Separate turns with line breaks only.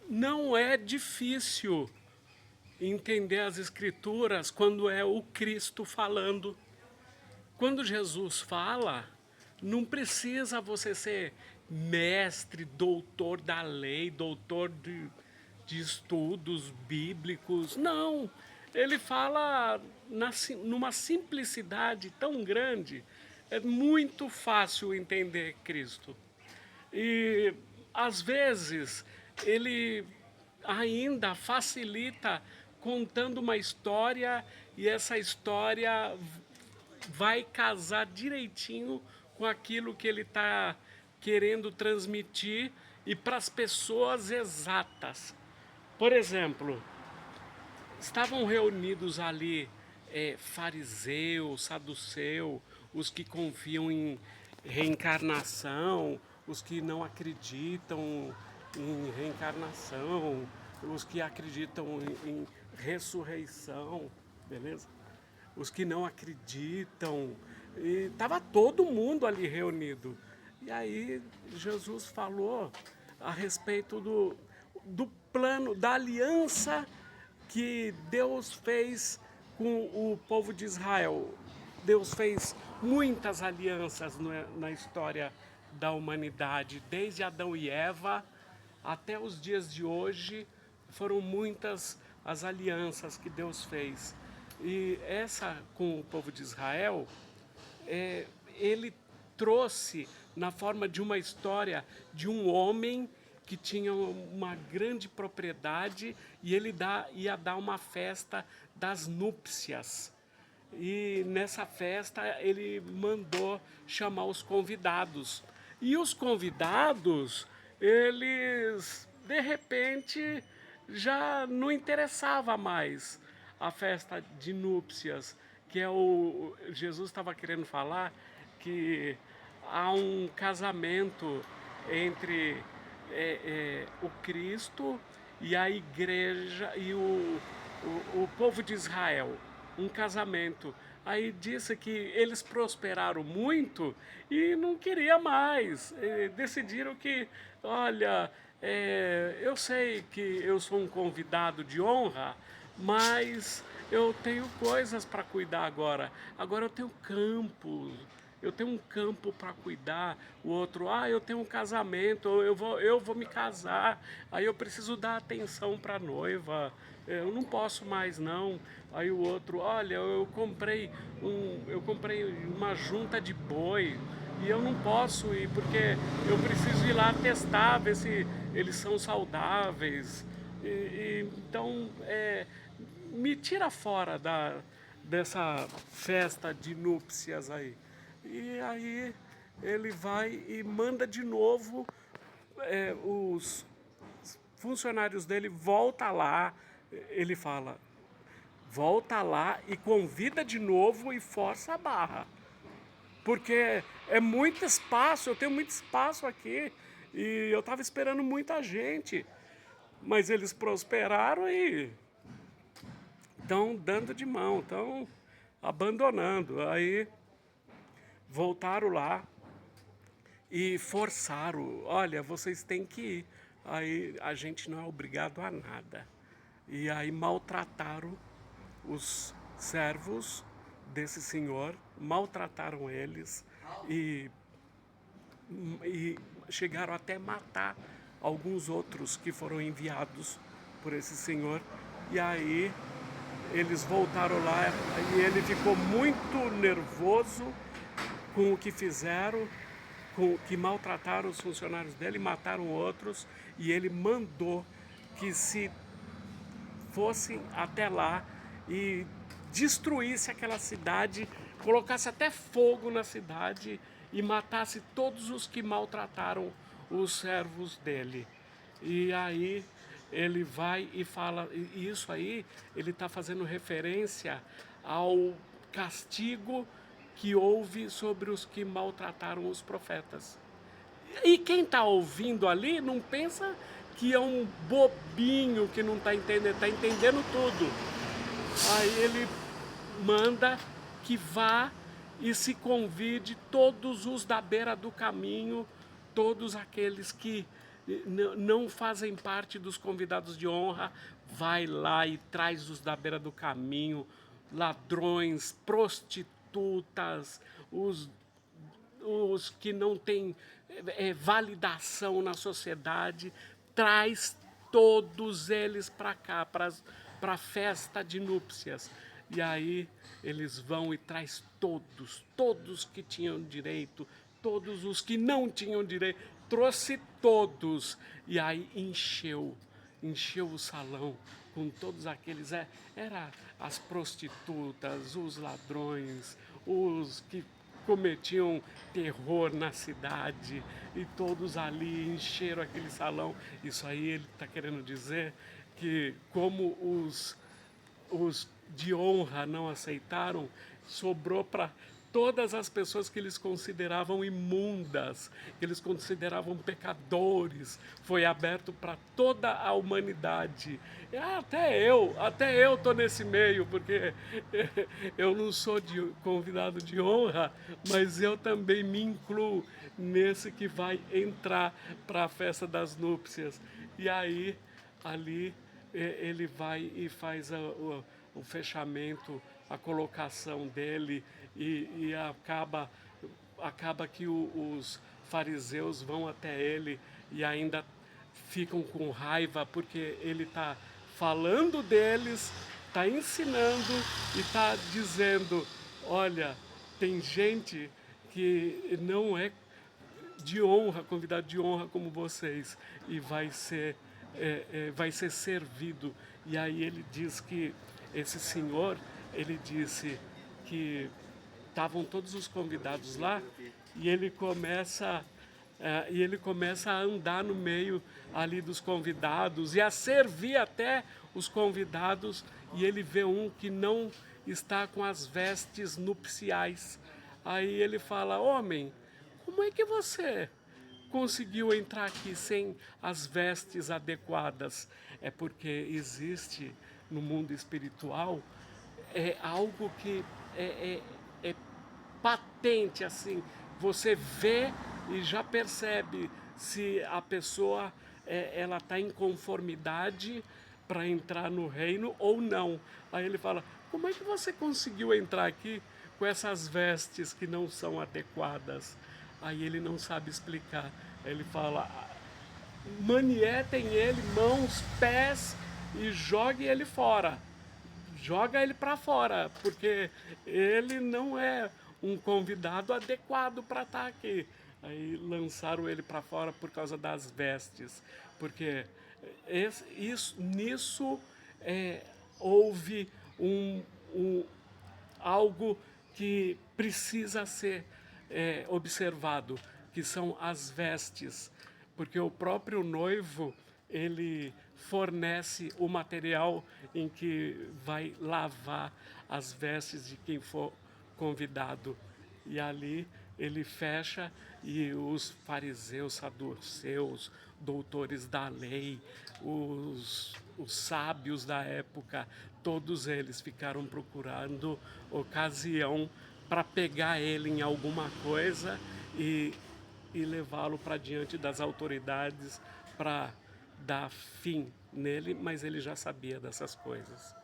não é difícil entender as Escrituras quando é o Cristo falando. Quando Jesus fala, não precisa você ser mestre, doutor da lei, doutor de estudos bíblicos. Não, ele fala numa simplicidade tão grande, é muito fácil entender Cristo. E às vezes ele ainda facilita contando uma história e essa história vai casar direitinho com aquilo que ele está querendo transmitir e para as pessoas exatas. Por exemplo, estavam reunidos ali fariseu, saduceu, os que confiam em reencarnação, os que não acreditam em reencarnação, os que acreditam em ressurreição, beleza? Os que não acreditam, e estava todo mundo ali reunido. E aí Jesus falou a respeito do plano, da aliança que Deus fez com o povo de Israel. Deus fez muitas alianças na história da humanidade, desde Adão e Eva até os dias de hoje, foram muitas as alianças que Deus fez. E essa com o povo de Israel, ele trouxe na forma de uma história de um homem que tinha uma grande propriedade e ele ia dar uma festa das núpcias. E nessa festa ele mandou chamar os convidados. E os convidados, eles de repente já não interessava mais a festa de núpcias, que é o Jesus estava querendo falar que há um casamento entre o Cristo e a igreja e o povo de Israel, um casamento. Aí disse que eles prosperaram muito e não queria mais. Decidiram que, olha, eu sei que eu sou um convidado de honra, mas eu tenho coisas para cuidar agora. Agora eu tenho campos, eu tenho um campo para cuidar. O outro, eu tenho um casamento, eu vou me casar, aí eu preciso dar atenção para a noiva, eu não posso mais não. Aí o outro, olha, eu comprei uma junta de boi e eu não posso ir porque eu preciso ir lá testar, ver se eles são saudáveis. Então, me tira fora dessa festa de núpcias aí. E aí ele vai e manda de novo os funcionários dele, volta lá, ele fala, volta lá e convida de novo e força a barra. Porque é muito espaço, eu tenho muito espaço aqui e eu estava esperando muita gente. Mas eles prosperaram e estão dando de mão, estão abandonando. Aí voltaram lá e forçaram, olha, vocês têm que ir. Aí a gente não é obrigado a nada. E aí maltrataram os servos desse senhor, maltrataram eles e, e chegaram até matar alguns outros que foram enviados por esse senhor. E aí eles voltaram lá e ele ficou muito nervoso com o que fizeram, com que maltrataram os funcionários dele, mataram outros, e ele mandou que se fossem até lá e destruísse aquela cidade, colocasse até fogo na cidade e matasse todos os que maltrataram os servos dele. E aí ele vai e fala, e isso aí ele está fazendo referência ao castigo que houve sobre os que maltrataram os profetas. E quem está ouvindo ali não pensa que é um bobinho que não está entendendo tudo. Aí ele manda que vá e se convide todos os da beira do caminho, todos aqueles que não fazem parte dos convidados de honra, vai lá e traz os da beira do caminho, ladrões, prostitutas, os que não têm validação na sociedade, traz todos eles para cá, para a festa de núpcias. E aí eles vão e traz todos que tinham direito, todos os que não tinham direito, trouxe todos. E aí encheu o salão com todos aqueles, era as prostitutas, os ladrões, os que cometiam terror na cidade, e todos ali encheram aquele salão. Isso aí ele está querendo dizer que como os de honra não aceitaram, sobrou para todas as pessoas que eles consideravam imundas, que eles consideravam pecadores, foi aberto para toda a humanidade. E até eu estou nesse meio, porque eu não sou convidado de honra, mas eu também me incluo nesse que vai entrar para a festa das núpcias. E aí, ali, ele vai e faz o fechamento, a colocação dele, e acaba que os fariseus vão até ele e ainda ficam com raiva, porque ele está falando deles, está ensinando e está dizendo: olha, tem gente que não é de honra, convidado de honra como vocês, e vai ser servido. E aí ele diz que esse senhor, ele disse que estavam todos os convidados lá, e ele começa a andar no meio ali dos convidados e a servir até os convidados, e ele vê um que não está com as vestes nupciais. Aí ele fala: homem, como é que você conseguiu entrar aqui sem as vestes adequadas? É porque existe no mundo espiritual algo que é patente, assim, você vê e já percebe se a pessoa ela está em conformidade para entrar no reino ou não. Aí ele fala: como é que você conseguiu entrar aqui com essas vestes que não são adequadas? Aí ele não sabe explicar. Aí ele fala: manietem ele, mãos, pés, e jogue ele fora. Joga ele para fora, porque ele não é um convidado adequado para estar aqui. Aí lançaram ele para fora por causa das vestes, porque nisso houve algo que precisa ser observado, que são as vestes, porque o próprio noivo, ele fornece o material em que vai lavar as vestes de quem for convidado. E ali ele fecha, e os fariseus, saduceus, doutores da lei, os sábios da época, todos eles ficaram procurando ocasião para pegar ele em alguma coisa e levá-lo para diante das autoridades para dar fim nele, mas ele já sabia dessas coisas.